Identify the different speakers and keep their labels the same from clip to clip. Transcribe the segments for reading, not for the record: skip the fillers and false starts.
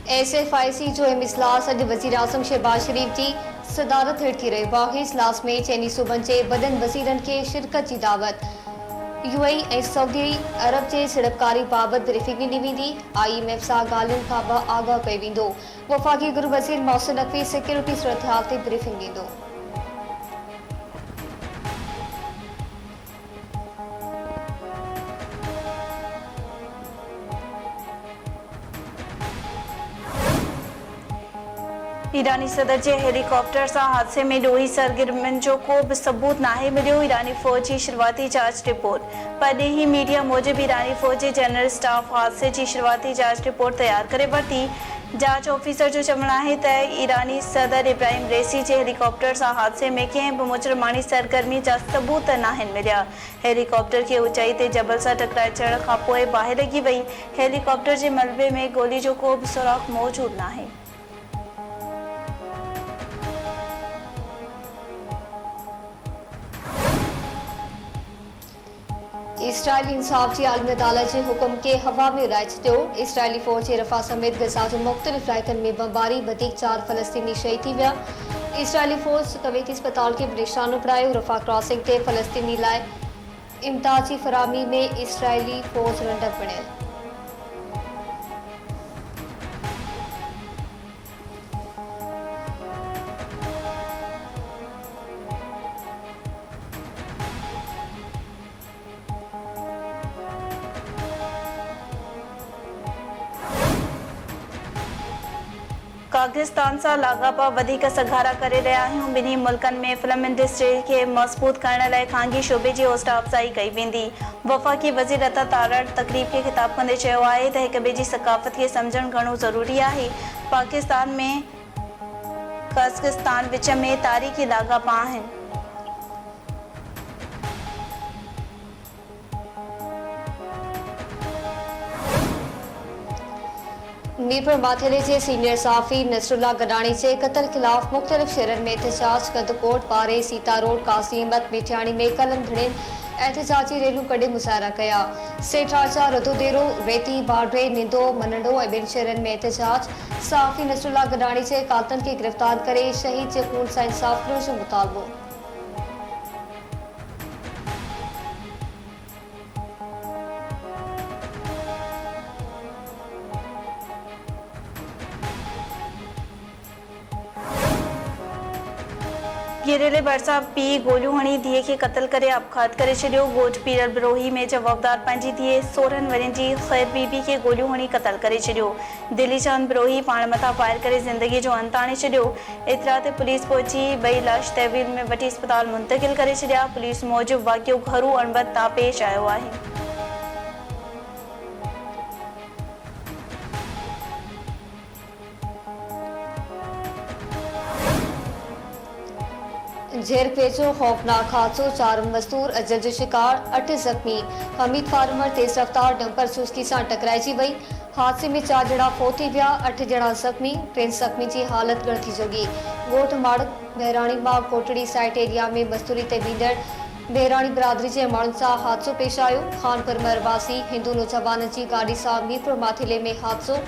Speaker 1: SFIC जो इजलास अॼु वज़ीर आज़म शहबाज शरीफ जी सदारत हेठि थी रहियो आहे। इजलास में चइनी सूबनि जे वॾनि वज़ीरनि खे शिरकत जी दावत। UAE ऐं सऊदी अरब जे सीड़पकारी बाबति ब्रीफिंग ॾिनी वेंदी। IMF सां ॻाल्हियुनि खां आगाह कयो वेंदो। वफ़ाक़ी गृह वज़ीर मोहसिन नक़वी सिक्योरिटी सूरतहाल ते ब्रीफिंग ॾींदो।
Speaker 2: ईरानी सदर जे हेलीकॉप्टर सां हादसे में ॾोही सरगर्मियुनि जो को बि सबूत नाहे मिलियो। ईरानी फ़ौज जी शुरूआती जांच रिपोर्ट। परॾेही मीडिया मूजिबि ईरानी फ़ौज जे जनरल स्टाफ हादसे जी शुरूआती जांच रिपोर्ट तयार करे वरिती। जांच ऑफिसर जो चवणु आहे त ईरानी सदर इब्राहिम रेसी जे हेलीकॉप्टर सां हादसे में कंहिं बि मुजरिमानी सरगर्मी जा सबूत नाहिनि मिलिया। हेलीकॉप्टर खे ऊचाई ते जबल सां टकराए चढ़ण खां पोइ बाहि लॻी वई। हेलीकॉप्टर जे मलबे में गोली जो को बि सुराख़ मौजूदु नाहे।
Speaker 1: इसराइली इंसाफ जी आलमी अदालत जे हुकुम खे हवा में उॾाए छॾियो। इसराइली फ़ौज जे रफ़ा समेत गज़ा जे मुख़्तलिफ़ इलाइक़नि में बमबारी। वधीक 4 फ़लस्तीनी शहीद थी विया। इसराइली फ़ौज कवेती अस्पताल खे बि निशानो बणायो। रफ़ा क्रॉसिंग ते फ़लस्तीनी लाइ इमदाद जी फ़राहमी में इसराइली फ़ौज रंडक बणियल।
Speaker 2: पाकिस्तान सां लाॻापा वधीक सघारा करे रहिया आहियूं। ॿिन्ही मुल्कनि में फ़िल्म इंडस्ट्री खे मज़बूत करण लाइ ख़ानगी शोबे जी हौसला अफ़ज़ाई कई वेंदी। वफ़ाक़ी वज़ीर अता तारड़ तक़रीब खे ख़िताब कंदे चयो आहे त हिक ॿिए जी सक़ाफ़त खे सम्झणु घणो ज़रूरी आहे। पाकिस्तान में कज़ाकिस्तान विच में तारीख़ी लाॻापा आहिनि।
Speaker 1: मीरपुर माथेरे जे सीनियर सहाफ़ी नसरुल्लाह गडाणी जे क़त्ल ख़िलाफ़ मुख़्तलिफ़ शहरनि में एहतजाज। गदकोट, पारे, सीता रोड, कासिमत, मिठियाणी में कलम धड़ियुनि एहतजाजी रैलियूं कढे मुज़ाहिरा कया। सेठाचा, रदोदेरो, रेती, बाडरे, निंदो, मनंडो ऐं ॿिनि शहरनि में एहतजाज। सहाफ़ी नसरुल्लाह गडाणी जे कातलनि खे गिरफ़्तार करे शहीद जे खून सां इंसाफ़ ॾियण जो मुतालबो।
Speaker 2: गिरेले भरिसां पीउ गोलियूं हणी धीउ खे क़त्ल करे आपघात करे छॾियो। ॻोठ पीरल बिरोही में जवाबदार पंहिंजी धीउ 16 वरियनि जी ख़ैर बीबी खे गोलियूं हणी क़त्ल करे छॾियो। दिल्ली चांद बिरोही पाण मथां फायर करे ज़िंदगी जो अंत आणे छॾियो। इतिरा ते पुलिस पहुची ॿई लाश तहवील में वठी अस्पताल मुंतक़िल करे छॾिया। पुलिस मूजिबि वाक़ियो घरू अणबत तां पेश आयो आहे।
Speaker 1: झेरपेचो खौफनाक हादसो। 4 मज़दूर अजल जो शिकार, 8 ज़ख़्मी। हमीद फार्मर तेज़ रफ़्तार डंपर सुस्ती सां टकराइजी वई। हादसे में 4 ॼणा फ़ौत थी विया, 8 ॼणा ज़ख़्मी। 3 ज़ख़्मी जी हालत ॻणिथी जोगी। ॻोठ माड़क बहिराणी मां कोटड़ी साइट एरिया में मज़दूरी ते बींदड़ बहिराणी बिरादरी जे माण्हुनि सां हादसो पेश आयो। खानपुर मरवासी हिंदू नौजवान जी गाॾी सां मीरपुर माथेले में हादसो।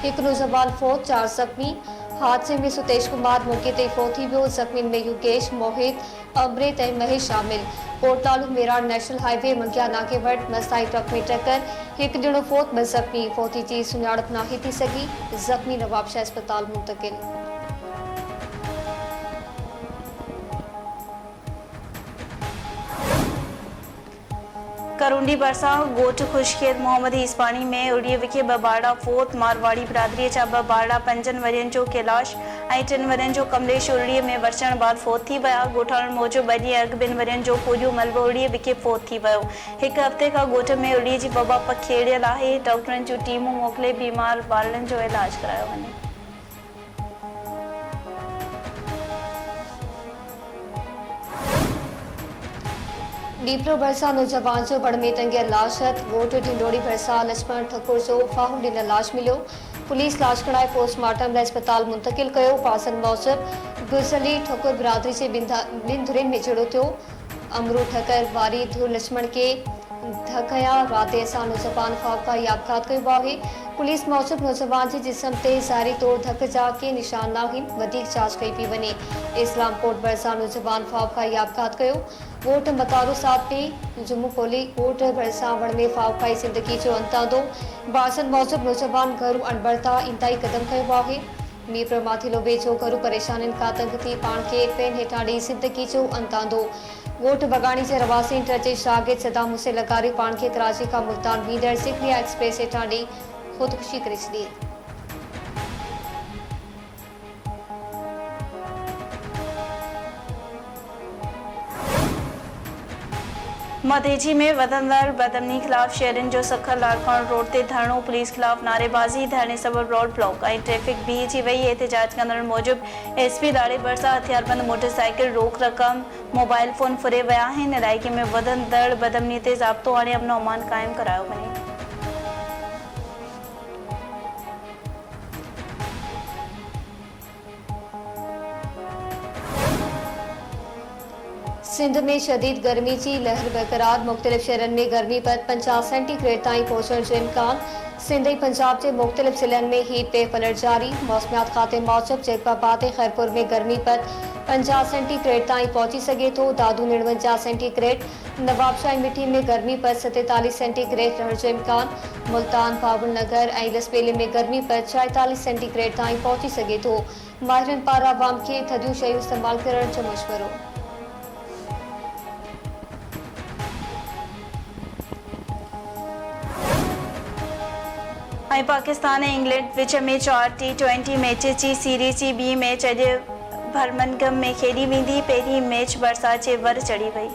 Speaker 1: 1 नौजवान फ़ौत, 4 ज़ख़्मी। हादसे में सुतेश कुमार मौके ते फ़ौत थी वियो। ज़ख़्मियुनि में योगेश, मोहित, अमृत ऐं महेश शामिल। कोटलालू मेरान नेशनल हाईवे मंगिया नाके वटि मस्ताई ट्रक में टक्कर। 1 ॼणो फ़ौत, 2 ज़ख़्मी। फ़ौती जी सुञाणप नाहे थी सघी। ज़ख़्मी नवाबशाह अस्पताल मुंतक़िल।
Speaker 2: करुंडी भरिसां ॻोठ ख़ुशखेर मोहम्मद इस्पानी में उड़ीअ विखे 2 बारड़ा फ़ौत। मारवाड़ी बिरादरीअ जा 2 बारड़ा 5 वरियनि जो कैलाश ऐं 3 वरियनि जो कमलेश उड़ीअ में वरसण बाद फ़ौत थी विया। ॻोठाणनि मूजिबि 2 ॾींहं अॻु 2 वरियनि जो पोलियो मलबो उड़ीअ विखे फ़ौत थी वियो। 1 हफ़्ते खां ॻोठ में उड़ीअ जी वबा पखेड़ियल आहे। डॉक्टरनि जूं टीमूं मोकिले बीमार ॿारनि जो इलाज करायो वञे।
Speaker 1: डीपलो भरिसां नौजवान जो बड़ में टंगियल लाश हथ। ॻोठ ढिंडोरी भरिसां लक्ष्मण ठाकुर जो फाहु ॾिनल लाश मिलियो। पुलिस लाश खणाए पोस्टमार्टम लाइ अस्पताल मुंतक़िल कयो। पासनि मूजिबि गुज़िरी ठाकुर बिरादरी जे 2 धुरियुनि में झेड़ो थियो। अमरू ठकर वारी धुर लक्ष्मण खे धकया रात सानो ज़बान ख़ौफ़कारी आपघात कयो आहे। पुलिस मूजिब नौजवान जे जिस्म ते ज़ारी तौर धक जा के निशान नाहिन, वधीक जांच कई पई वञे। इस्लामकोट भरिसां नौजवान ख़ौफ़कारी आपघात कयो। ॻोठ मतारो साथ में जुमू खोली ॻोठ भरिसां वण में ख़ौफ़कारी ज़िंदगी जो अंतांदो। बासन मूजिब नौजवान घरू अणबड़ता इंतहाई क़दम कयो आहे। मीर माथिलो वेझो घरू परेशानियुनि खां तंग थी पाण खे पेन हेठां ॾेई ज़िंदगी जो अंतांदो। ॻोठ बगाणी जे रवासी इंटर जे शागिर्द सदाम हुसैन लगारी पाण खे कराची खां मुल्तान बीदड़ सिकरिया एक्सप्रेस हेठां ॾेई ख़ुदकुशी करे छॾी।
Speaker 2: मधेजी में वधंदड़ बदअमनी खिलाफ शहरन जो सखर लाड़कान रोड ते धरणो, पुलिस खिलाफ नारेबाज़ी, धरने सबब रोड ब्लॉक ऐं ट्रैफिक बीहजी वई। एहतजाज कंदड़ मूजिब एसपी दाड़े भरिसां हथियारबंद मोटरसाइकिल रोक रक़म मोबाइल फोन फुरे विया आहिनि। इलाइक़े में वधंदड़ बदअमनी ते ज़ाब्तो आणे अमन अमान क़ाइम करायो वञे।
Speaker 1: सिंध में शदीद गर्मी की लहर बरकरार। मुख्तलिफ शहरन में गर्मी पर 50 सेंटीग्रेड ताईं पहुंचण जो इम्कान। सिंध ऐं पंजाब के मुख्तलिफ ज़िलनि में हीट वेव अलर्ट जारी। मौसमियात खाते मूजिब जैकबाबाद ऐं खैरपुर में गर्मी पर 50 सेंटीग्रेड ताईं पहुंची सघे थो। दादू 49 सेंटीग्रेड, नवाबशाह ऐं मिठी में गर्मी पर 47 सेंटीग्रेड रहण जो इम्कान। मुल्तान, बाबुल नगर ऐं लसबेले में गर्मी पर 46 सेंटीग्रेड ताईं पहुंची सघे थो। माहिरनि पारां आवाम खे थधियूं शयूं इस्तेमाल करण जो मशवरो।
Speaker 2: ऐं पाकिस्तान ऐं इंग्लैंड विच में 4 T20 मैचेस जी सीरीज़ जी ॿी मैच अॼु बर्मिंघम में खेॾी वेंदी। पहिरीं मैच बरसात जे वर चढ़ी वई।